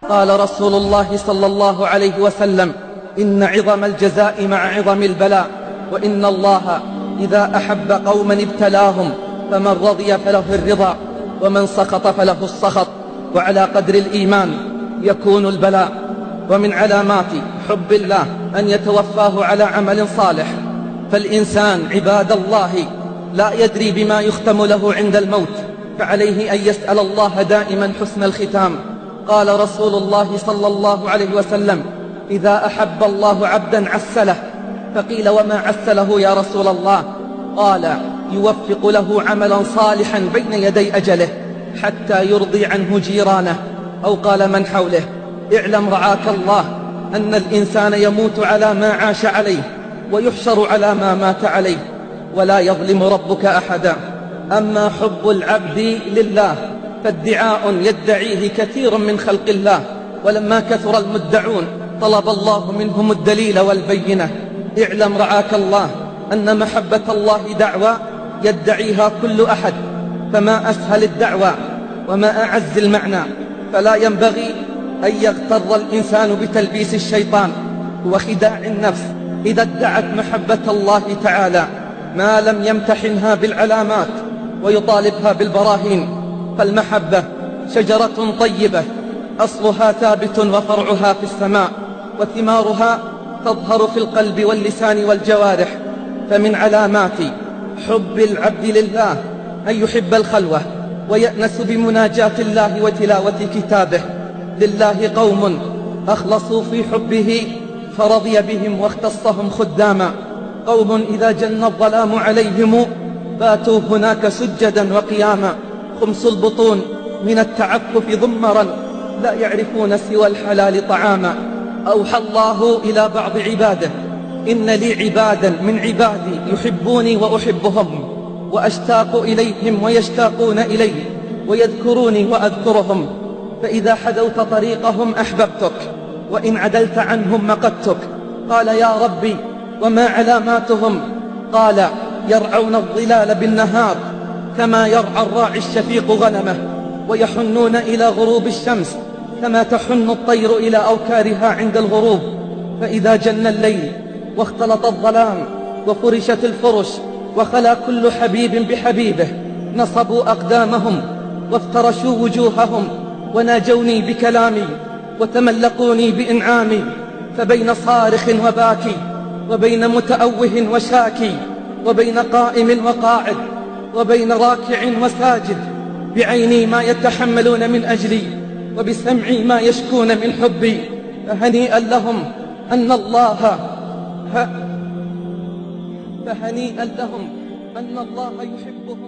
قال رسول الله صلى الله عليه وسلم: إن عظم الجزاء مع عظم البلاء، وإن الله إذا أحب قوما ابتلاهم، فمن رضي فله الرضا ومن سخط فله السخط، وعلى قدر الإيمان يكون البلاء. ومن علامات حب الله أن يتوفاه على عمل صالح، فالإنسان عباد الله لا يدري بما يختم له عند الموت، فعليه أن يسأل الله دائما حسن الختام. قال رسول الله صلى الله عليه وسلم: إذا أحب الله عبدا عسله. فقيل: وما عسله يا رسول الله؟ قال: يوفق له عملا صالحا بين يدي أجله حتى يرضي عنه جيرانه، أو قال من حوله. اعلم رعاك الله أن الإنسان يموت على ما عاش عليه ويحشر على ما مات عليه، ولا يظلم ربك أحدا. أما حب العبد لله فادعاء يدعيه كثير من خلق الله، ولما كثر المدعون طلب الله منهم الدليل والبينة. اعلم رعاك الله أن محبة الله دعوى يدعيها كل أحد، فما أسهل الدعوى وما أعز المعنى. فلا ينبغي أن يغتر الإنسان بتلبيس الشيطان وخداع النفس إذا ادعت محبة الله تعالى ما لم يمتحنها بالعلامات ويطالبها بالبراهين. فالمحبة شجرة طيبة أصلها ثابت وفرعها في السماء، وثمارها تظهر في القلب واللسان والجوارح. فمن علامات حب العبد لله أن يحب الخلوة ويأنس بمناجاة الله وتلاوة كتابه. لله قوم أخلصوا في حبه فرضي بهم واختصهم خداما، قوم إذا جن الظلام عليهم باتوا هناك سجدا وقياما، خمس البطون من التعفف ضمرا لا يعرفون سوى الحلال طعاما. أوحى الله إلى بعض عباده: إن لي عبادا من عبادي يحبوني وأحبهم، وأشتاق إليهم ويشتاقون إلي، ويذكروني وأذكرهم، فإذا حذوت طريقهم أحببتك، وإن عدلت عنهم مقتك. قال: يا ربي وما علاماتهم؟ قال: يرعون الظلال بالنهار كما يرعى الراعي الشفيق غنمه، ويحنون إلى غروب الشمس كما تحن الطير إلى أوكارها عند الغروب. فإذا جن الليل واختلط الظلام وفرشت الفرش وخلا كل حبيب بحبيبه، نصبوا أقدامهم وافترشوا وجوههم وناجوني بكلامي وتملقوني بإنعامي. فبين صارخ وباكي، وبين متأوه وشاكي، وبين قائم وقاعد، وبين راكع وساجد، بعيني ما يتحملون من أجلي، وبسمعي ما يشكون من حبي. فهنيئا لهم أن الله يحبهم.